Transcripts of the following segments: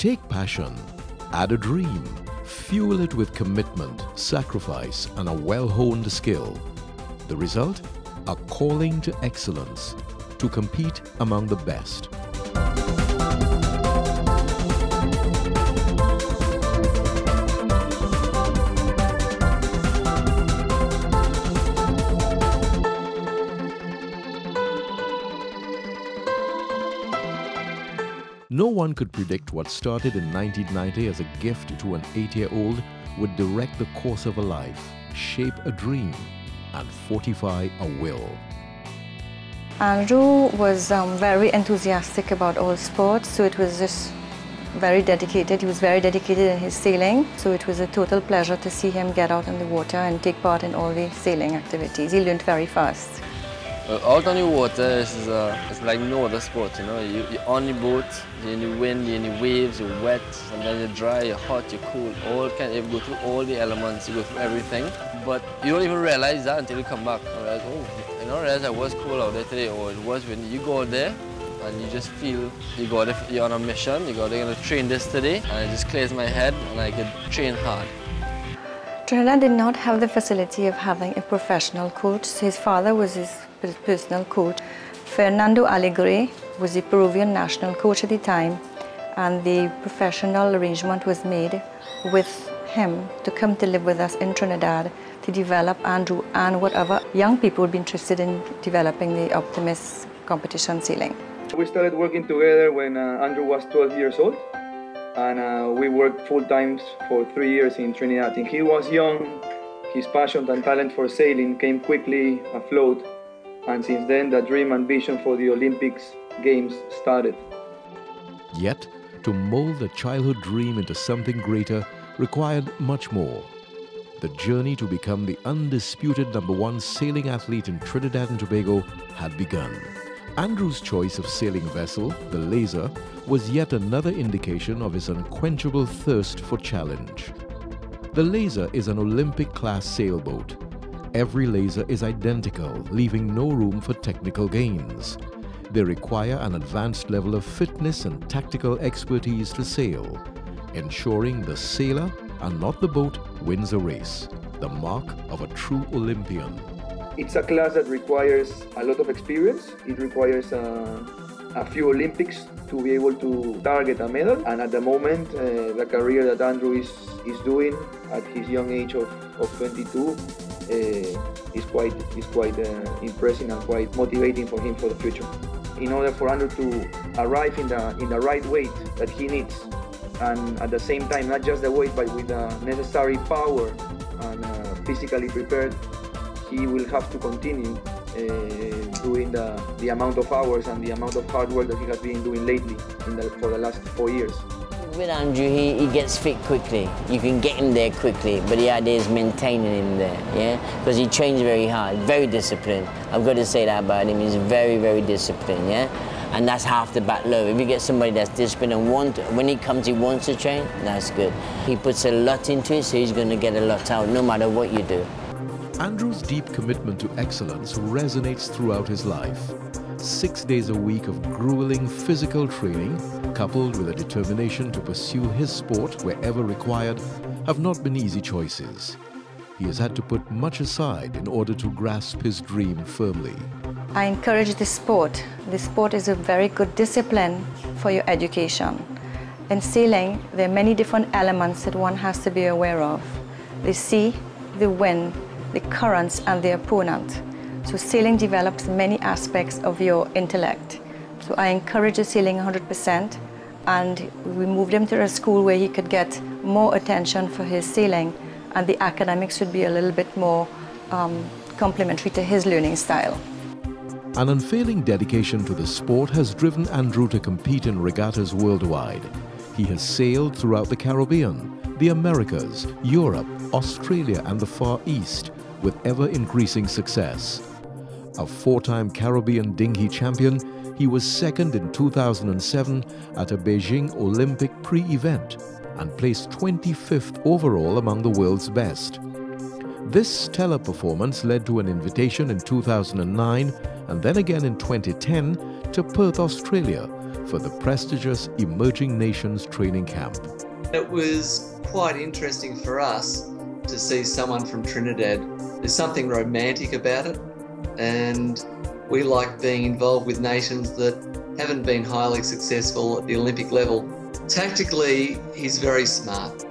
Take passion, add a dream, fuel it with commitment, sacrifice, and a well-honed skill. The result? A calling to excellence, to compete among the best. No one could predict what started in 1990 as a gift to an 8-year-old would direct the course of a life, shape a dream, and fortify a will. Andrew was very enthusiastic about all sports, so it was just very dedicated. He was very dedicated in his sailing, so it was a total pleasure to see him get out in the water and take part in all the sailing activities. He learned very fast. Out on the water it's like no other sport, you know. You're on the boat, you're in the wind, you're in the waves, you're wet, sometimes you're dry, you're hot, you're cool, you go through all the elements, you go through everything. But you don't even realize that until you come back. You realize, oh, I don't realize I was cold out there today, or it was when you go out there and you just feel you're on a mission, you're going to train this today, and it just clears my head and I could train hard. Trinidad did not have the facility of having a professional coach. So his father was his personal coach. Fernando Alegre was the Peruvian national coach at the time, and the professional arrangement was made with him to come to live with us in Trinidad to develop Andrew and whatever young people would be interested in developing the Optimist competition sailing. We started working together when Andrew was 12 years old. And we worked full-time for 3 years in Trinidad. When he was young, his passion and talent for sailing came quickly afloat, and since then the dream and vision for the Olympics Games started. Yet, to mold a childhood dream into something greater required much more. The journey to become the undisputed #1 sailing athlete in Trinidad and Tobago had begun. Andrew's choice of sailing vessel, the Laser, was yet another indication of his unquenchable thirst for challenge. The Laser is an Olympic-class sailboat. Every Laser is identical, leaving no room for technical gains. They require an advanced level of fitness and tactical expertise to sail, ensuring the sailor and not the boat wins a race, the mark of a true Olympian. It's a class that requires a lot of experience. It requires a few Olympics to be able to target a medal. And at the moment, the career that Andrew is doing at his young age of 22 is quite impressive and quite motivating for him for the future. In order for Andrew to arrive in the right weight that he needs, and at the same time, not just the weight, but with the necessary power and physically prepared, he will have to continue doing the amount of hours and the amount of hard work that he has been doing lately for the last 4 years. With Andrew, he gets fit quickly. You can get him there quickly, but the idea is maintaining him there, yeah? Because he trains very hard, very disciplined. I've got to say that about him. He's very, very disciplined, yeah? And that's half the battle over. If you get somebody that's disciplined and when he comes, he wants to train, that's good. He puts a lot into it, so he's going to get a lot out, no matter what you do. Andrew's deep commitment to excellence resonates throughout his life. 6 days a week of grueling physical training, coupled with a determination to pursue his sport wherever required, have not been easy choices. He has had to put much aside in order to grasp his dream firmly. I encourage the sport. The sport is a very good discipline for your education. In sailing, there are many different elements that one has to be aware of. The sea, the wind, the currents, and the opponent. So sailing develops many aspects of your intellect. So I encourage the sailing 100%, and we moved him to a school where he could get more attention for his sailing, and the academics would be a little bit more complementary to his learning style. An unfailing dedication to the sport has driven Andrew to compete in regattas worldwide. He has sailed throughout the Caribbean, the Americas, Europe, Australia, and the Far East with ever-increasing success. A 4-time Caribbean dinghy champion, he was second in 2007 at a Beijing Olympic pre-event and placed 25th overall among the world's best. This stellar performance led to an invitation in 2009 and then again in 2010 to Perth, Australia, for the prestigious Emerging Nations Training Camp. It was quite interesting for us to see someone from Trinidad. There's something romantic about it, and we like being involved with nations that haven't been highly successful at the Olympic level. Tactically, he's very smart.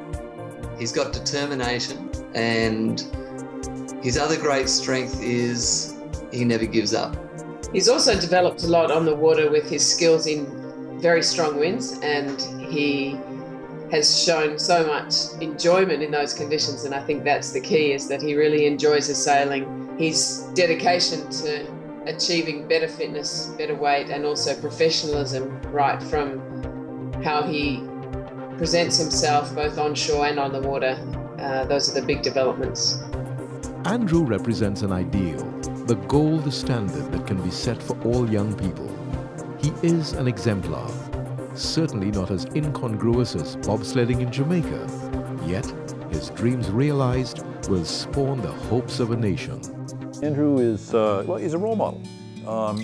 He's got determination, and his other great strength is he never gives up. He's also developed a lot on the water with his skills in very strong winds, and he has shown so much enjoyment in those conditions, and I think that's the key, is that he really enjoys his sailing. His dedication to achieving better fitness, better weight, and also professionalism, right from how he presents himself both on shore and on the water. Those are the big developments. Andrew represents an ideal, the gold standard that can be set for all young people. He is an exemplar, certainly not as incongruous as bobsledding in Jamaica, yet his dreams realized will spawn the hopes of a nation. Andrew is, well, he's a role model.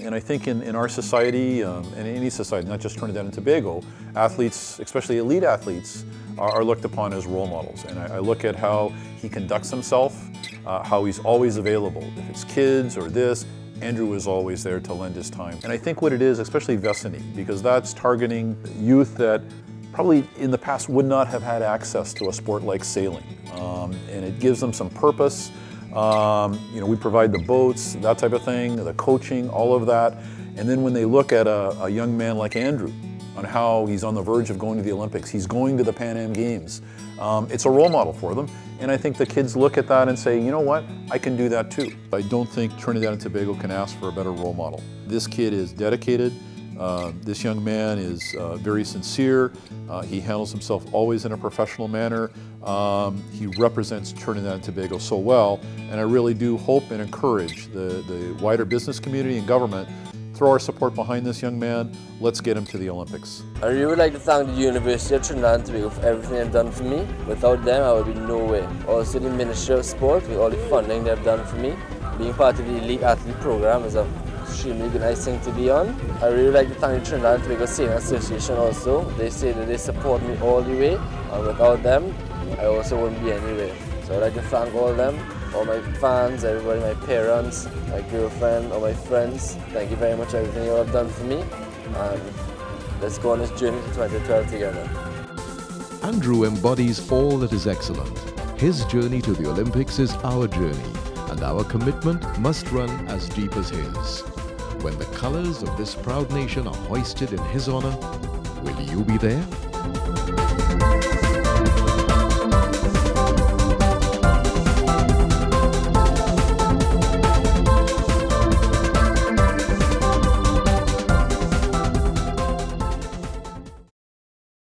And I think in our society, and any society, not just Trinidad and Tobago, athletes, especially elite athletes, are looked upon as role models. And I look at how he conducts himself, how he's always available. If it's kids or this, Andrew is always there to lend his time. And I think what it is, especially Vesini, because that's targeting youth that probably in the past would not have had access to a sport like sailing. And it gives them some purpose. You know, we provide the boats, that type of thing, the coaching, all of that. And then when they look at a young man like Andrew, on how he's on the verge of going to the Olympics, he's going to the Pan Am Games, it's a role model for them. And I think the kids look at that and say, you know what, I can do that too. I don't think Trinidad and Tobago can ask for a better role model. This kid is dedicated. This young man is very sincere. He handles himself always in a professional manner. He represents Trinidad and Tobago so well, and I really do hope and encourage the wider business community and government throw our support behind this young man. Let's get him to the Olympics. I really would like to thank the University of Trinidad and Tobago for everything they've done for me. Without them, I would be nowhere. Also the Ministry of Sport, with all the funding they've done for me. Being part of the Elite Athlete Program is a extremely good, nice thing to be on. I really like to thank the Trinidad and Tobago Sailing Association also. They say that they support me all the way, and without them, I also wouldn't be anywhere. So I'd like to thank all of them, all my fans, everybody, my parents, my girlfriend, all my friends. Thank you very much for everything you all have done for me. And let's go on this journey to 2012 together. Andrew embodies all that is excellent. His journey to the Olympics is our journey, and our commitment must run as deep as his. When the colors of this proud nation are hoisted in his honor, will you be there?